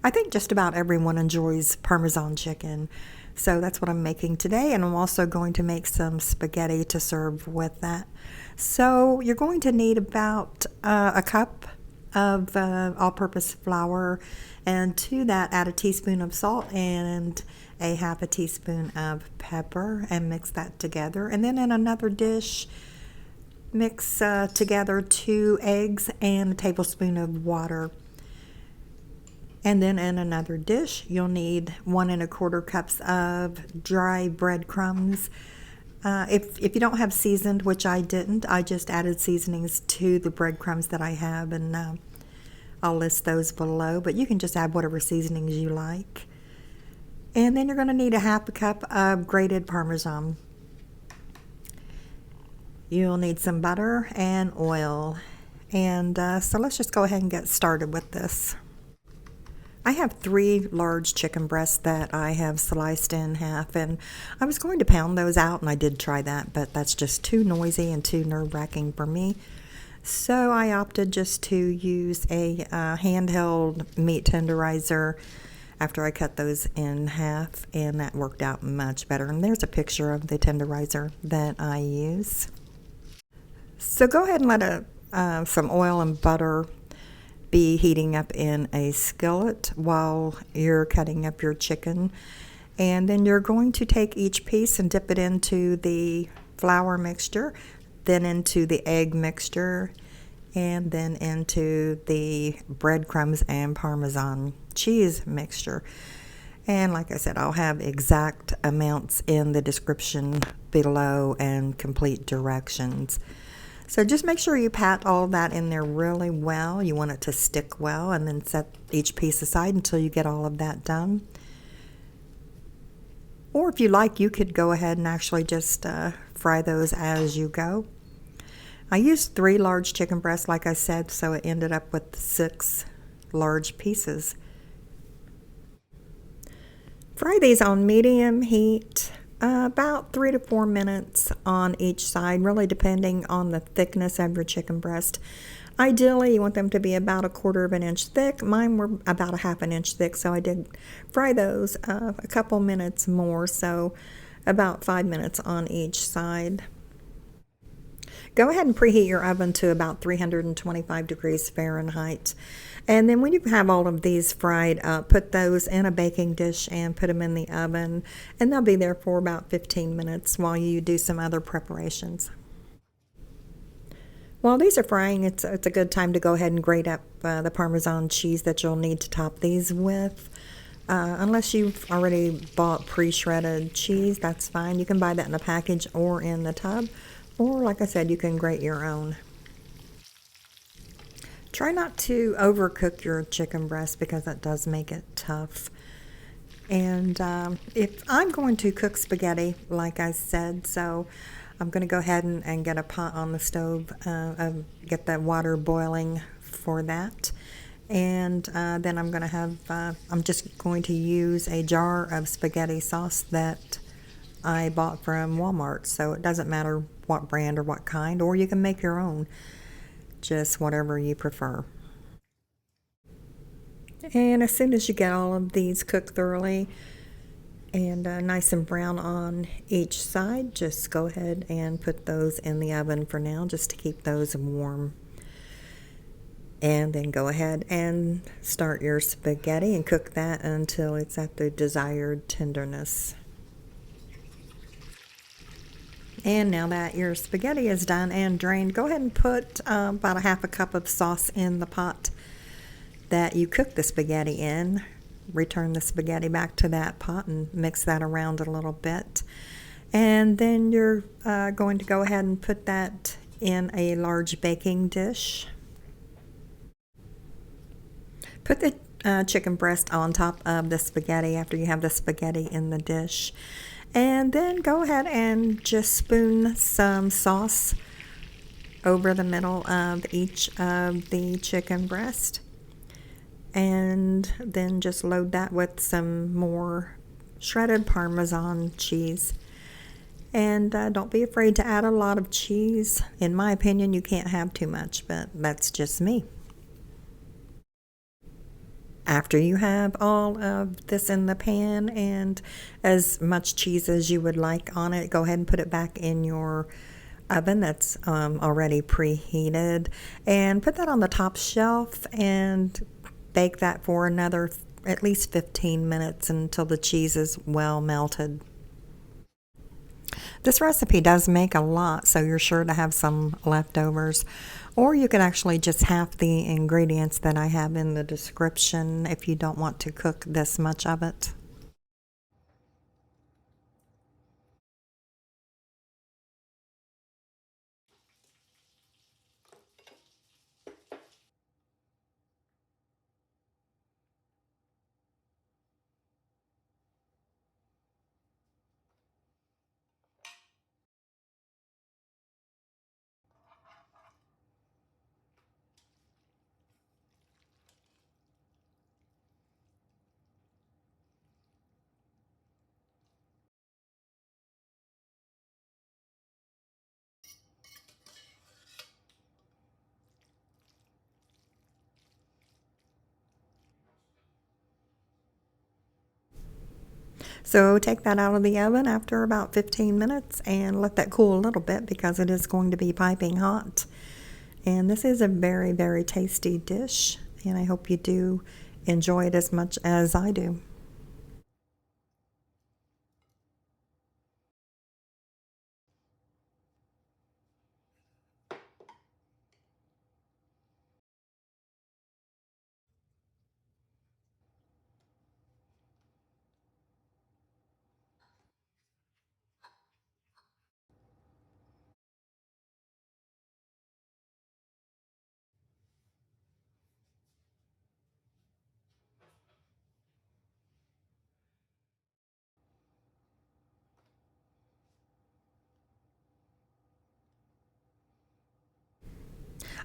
I think just about everyone enjoys Parmesan chicken. So that's what I'm making today, and I'm also going to make some spaghetti to serve with that. So you're going to need about a cup of all-purpose flour, and to that add a teaspoon of salt and a half a teaspoon of pepper, and mix that together. And then in another dish, mix together 2 eggs and a tablespoon of water. And then in another dish, you'll need 1 1/4 cups of dry breadcrumbs. If you don't have seasoned, which I didn't, I just added seasonings to the breadcrumbs that I have, and I'll list those below. But you can just add whatever seasonings you like. And then you're going to need a half a cup of grated Parmesan. You'll need some butter and oil. And so let's just go ahead and get started with this. I have 3 large chicken breasts that I have sliced in half, and I was going to pound those out, and I did try that, but that's just too noisy and too nerve-wracking for me. So I opted just to use a handheld meat tenderizer after I cut those in half, and that worked out much better. And there's a picture of the tenderizer that I use. So go ahead and let some oil and butter be heating up in a skillet while you're cutting up your chicken. And then you're going to take each piece and dip it into the flour mixture, then into the egg mixture, and then into the breadcrumbs and Parmesan cheese mixture. And like I said, I'll have exact amounts in the description below and complete directions. So just make sure you pat all that in there really well. You want it to stick well, and then set each piece aside until you get all of that done. Or if you like, you could go ahead and actually just fry those as you go. I used 3 large chicken breasts, like I said, so it ended up with 6 large pieces. Fry these on medium heat. About 3 to 4 minutes on each side, really depending on the thickness of your chicken breast. Ideally, you want them to be about 1/4 of an inch thick. Mine were about 1/2 an inch thick, so I did fry those a couple minutes more, so about 5 minutes on each side. Go ahead and preheat your oven to about 325 degrees Fahrenheit. And then when you have all of these fried up, put those in a baking dish and put them in the oven. And they'll be there for about 15 minutes while you do some other preparations. While these are frying, it's a good time to go ahead and grate up the Parmesan cheese that you'll need to top these with. Unless you've already bought pre-shredded cheese, that's fine. You can buy that in a package or in the tub. Or, like I said, you can grate your own. Try not to overcook your chicken breast because that does make it tough. And if I'm going to cook spaghetti, like I said, so I'm going to go ahead and get a pot on the stove, get that water boiling for that. And then I'm going to have, I'm just going to use a jar of spaghetti sauce that I bought from Walmart. So it doesn't matter what brand or what kind, or you can make your own, just whatever you prefer. And as soon as you get all of these cooked thoroughly and nice and brown on each side, just go ahead and put those in the oven for now, just to keep those warm. And then go ahead and start your spaghetti and cook that until it's at the desired tenderness. And now that your spaghetti is done and drained, go ahead and put about 1/2 cup of sauce in the pot that you cooked the spaghetti in. Return the spaghetti back to that pot and mix that around a little bit. And then you're going to go ahead and put that in a large baking dish. Put the chicken breast on top of the spaghetti after you have the spaghetti in the dish. And then go ahead and just spoon some sauce over the middle of each of the chicken breast. And then just load that with some more shredded Parmesan cheese. And don't be afraid to add a lot of cheese. In my opinion, you can't have too much, but that's just me. After you have all of this in the pan and as much cheese as you would like on it, go ahead and put it back in your oven that's already preheated, and put that on the top shelf and bake that for another at least 15 minutes until the cheese is well melted. This recipe does make a lot, so you're sure to have some leftovers. Or you could actually just half the ingredients that I have in the description if you don't want to cook this much of it. So take that out of the oven after about 15 minutes and let that cool a little bit because it is going to be piping hot. And this is a very, very tasty dish, and I hope you do enjoy it as much as I do.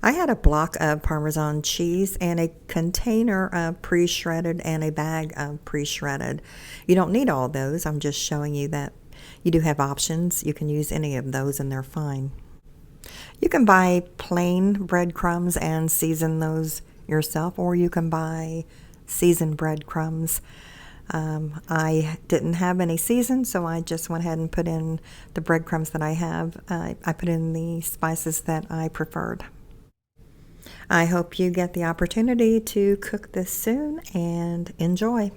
I had a block of Parmesan cheese and a container of pre-shredded and a bag of pre-shredded. You don't need all those. I'm just showing you that you do have options. You can use any of those and they're fine. You can buy plain breadcrumbs and season those yourself, or you can buy seasoned breadcrumbs. I didn't have any seasoned, so I just went ahead and put in the breadcrumbs that I have. I put in the spices that I preferred. I hope you get the opportunity to cook this soon and enjoy.